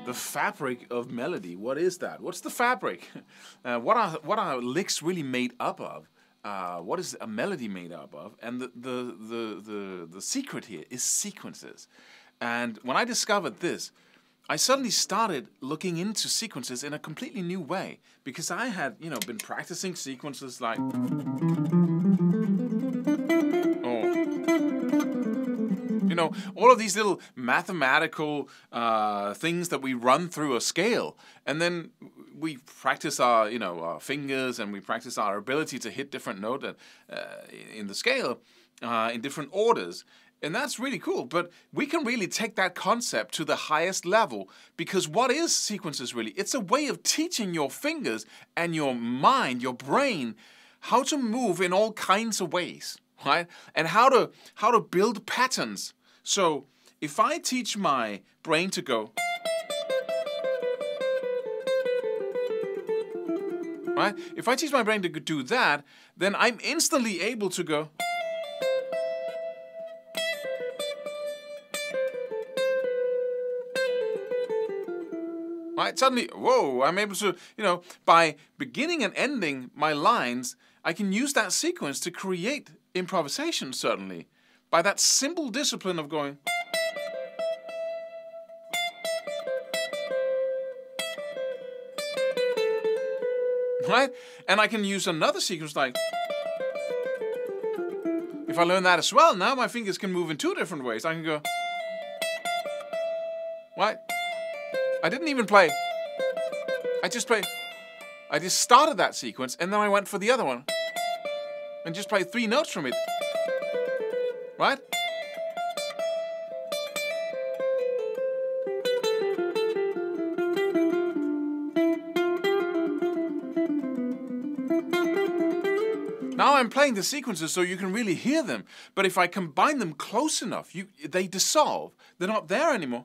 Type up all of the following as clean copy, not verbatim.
the fabric of melody. What is that? What's the fabric? What are licks really made up of? What is a melody made up of? And the secret here is sequences. And when I discovered this, I suddenly started looking into sequences in a completely new way, because I had, been practicing sequences like, all of these little mathematical things that we run through a scale, and then we practice our, our fingers, and we practice our ability to hit different notes in the scale in different orders. And that's really cool, but we can really take that concept to the highest level, because what is sequences really? It's a way of teaching your fingers and your mind, your brain, how to move in all kinds of ways, right? And how to build patterns. So if I teach my brain to go, right? If I teach my brain to do that, then I'm instantly able to go, right? Suddenly, whoa, I'm able to, by beginning and ending my lines, I can use that sequence to create improvisation, certainly. By that simple discipline of going, right? And I can use another sequence like, if I learn that as well, now my fingers can move in two different ways. I can go, right? I didn't even play. I just started that sequence, and then I went for the other one. And just played 3 notes from it. Right? Now I'm playing the sequences so you can really hear them. But if I combine them close enough, they dissolve. They're not there anymore.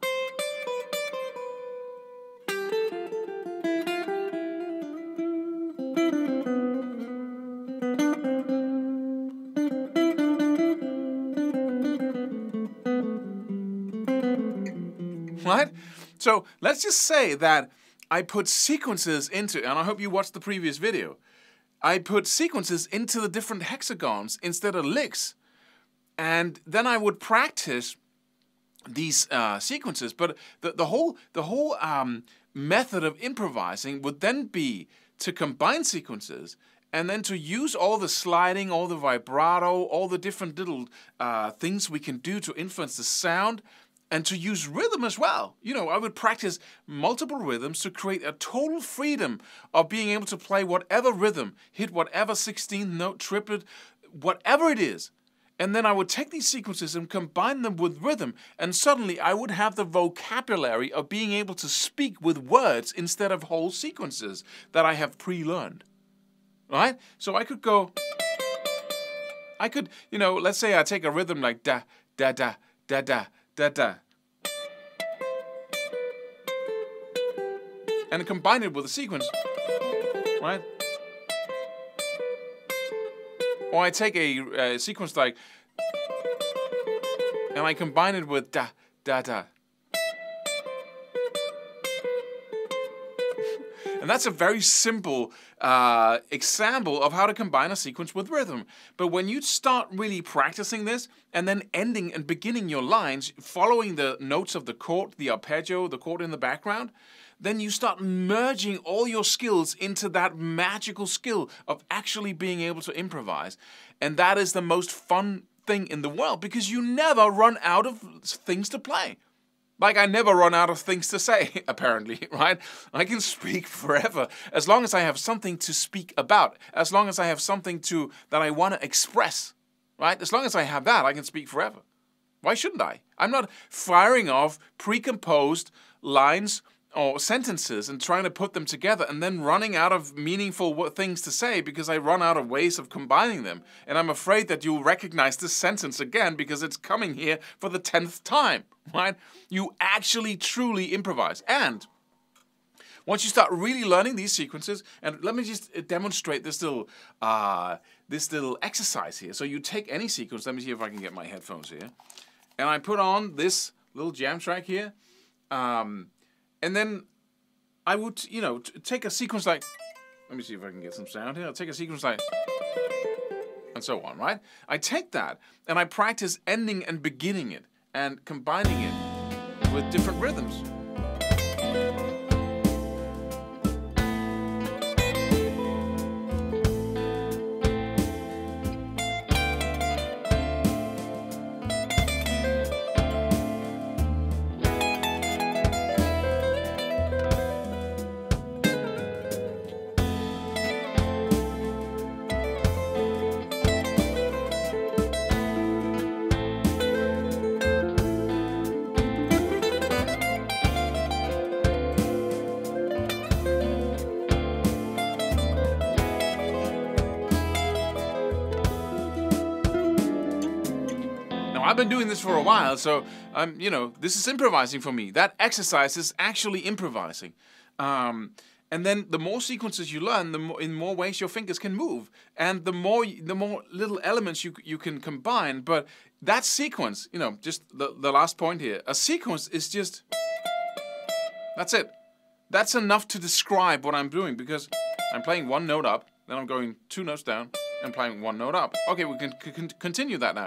Right? So let's just say that I put sequences into, and I hope you watched the previous video, I put sequences into the different hexagons instead of licks. And then I would practice these sequences. But the whole method of improvising would then be to combine sequences and then to use all the sliding, all the vibrato, all the different little things we can do to influence the sound, and to use rhythm as well. I would practice multiple rhythms to create a total freedom of being able to play whatever rhythm, hit whatever 16th note, triplet, whatever it is. And then I would take these sequences and combine them with rhythm, and suddenly I would have the vocabulary of being able to speak with words instead of whole sequences that I have pre-learned. Right? So I could go, let's say I take a rhythm like da, da, da, da, da, da, da, and combine it with a sequence, right? Or I take a sequence like, and I combine it with da, da, da. And that's a very simple example of how to combine a sequence with rhythm. But when you start really practicing this, and then ending and beginning your lines, following the notes of the chord, the arpeggio, the chord in the background, then you start merging all your skills into that magical skill of actually being able to improvise. And that is the most fun thing in the world, because you never run out of things to play. Like I never run out of things to say, apparently, right? I can speak forever, as long as I have something to speak about, as long as I have something that I want to express, right? As long as I have that, I can speak forever. Why shouldn't I? I'm not firing off pre-composed lines or sentences and trying to put them together and then running out of meaningful things to say because I run out of ways of combining them. And I'm afraid that you'll recognize this sentence again because it's coming here for the 10th time, right? You actually truly improvise. And once you start really learning these sequences, and let me just demonstrate this little exercise here. So you take any sequence. Let me see if I can get my headphones here. And I put on this little jam track here. And then I would, you know, take a sequence like, let me see if I can get some sound here. I'll take a sequence like, and so on, right? I take that and I practice ending and beginning it and combining it with different rhythms. I've been doing this for a while, so you know, this is improvising for me. That exercise is actually improvising. And then the more sequences you learn, in more ways your fingers can move, and the more little elements you can combine. But that sequence, you know, just the last point here, a sequence is just, that's it. That's enough to describe what I'm doing, because I'm playing one note up, then I'm going 2 notes down, and playing 1 note up. Okay, we can continue that now.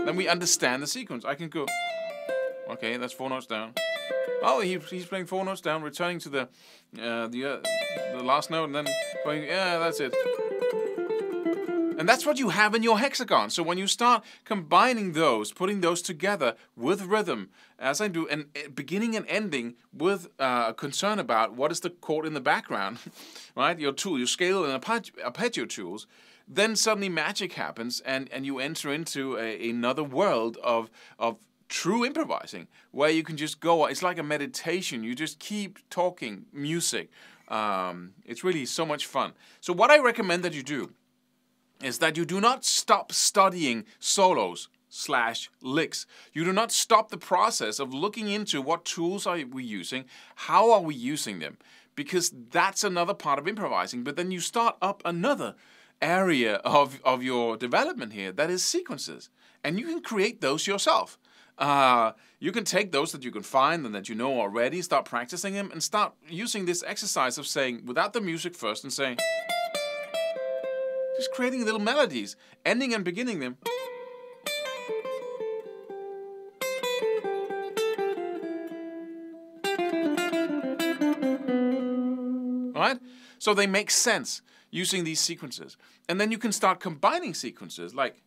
Then we understand the sequence. I can go, okay, that's 4 notes down. Oh, he's playing 4 notes down, returning to the last note, and then going, yeah, that's it. And that's what you have in your hexagon. So when you start combining those, putting those together with rhythm, as I do, and beginning and ending with concern about what is the chord in the background, right? Your tool, your scale and arpeggio tools, then suddenly magic happens, and you enter into another world of true improvising, where you can just go. It's like a meditation. You just keep talking music. It's really so much fun. So what I recommend that you do is that you do not stop studying solos/licks. You do not stop the process of looking into what tools are we using, how are we using them, because that's another part of improvising. But then you start up another area of your development here, that is sequences. And you can create those yourself. You can take those that you can find and that you know already, start practicing them, and start using this exercise of saying, without the music first, and saying, just creating little melodies, ending and beginning them. Right? So they make sense using these sequences. And then you can start combining sequences, like,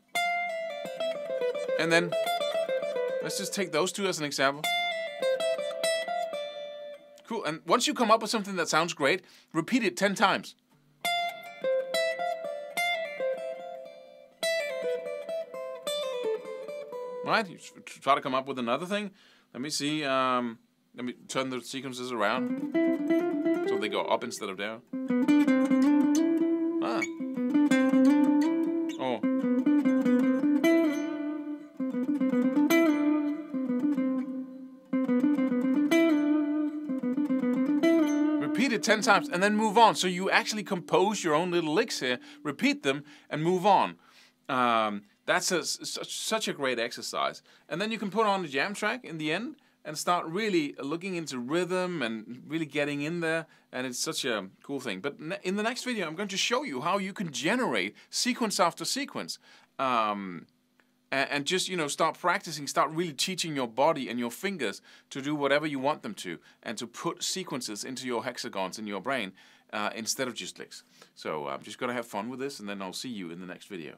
and then let's just take those 2 as an example. Cool. And once you come up with something that sounds great, repeat it 10 times. Right? You try to come up with another thing. Let me see. Let me turn the sequences around so they go up instead of down. Ah. Oh. Repeat it 10 times and then move on. So you actually compose your own little licks here, repeat them, and move on. That's such a great exercise. And then you can put on the jam track in the end and start really looking into rhythm and really getting in there. And it's such a cool thing. But in the next video, I'm going to show you how you can generate sequence after sequence. And just, you know, start practicing, start really teaching your body and your fingers to do whatever you want them to, and to put sequences into your hexagons in your brain instead of just licks. So I'm just going to have fun with this, and then I'll see you in the next video.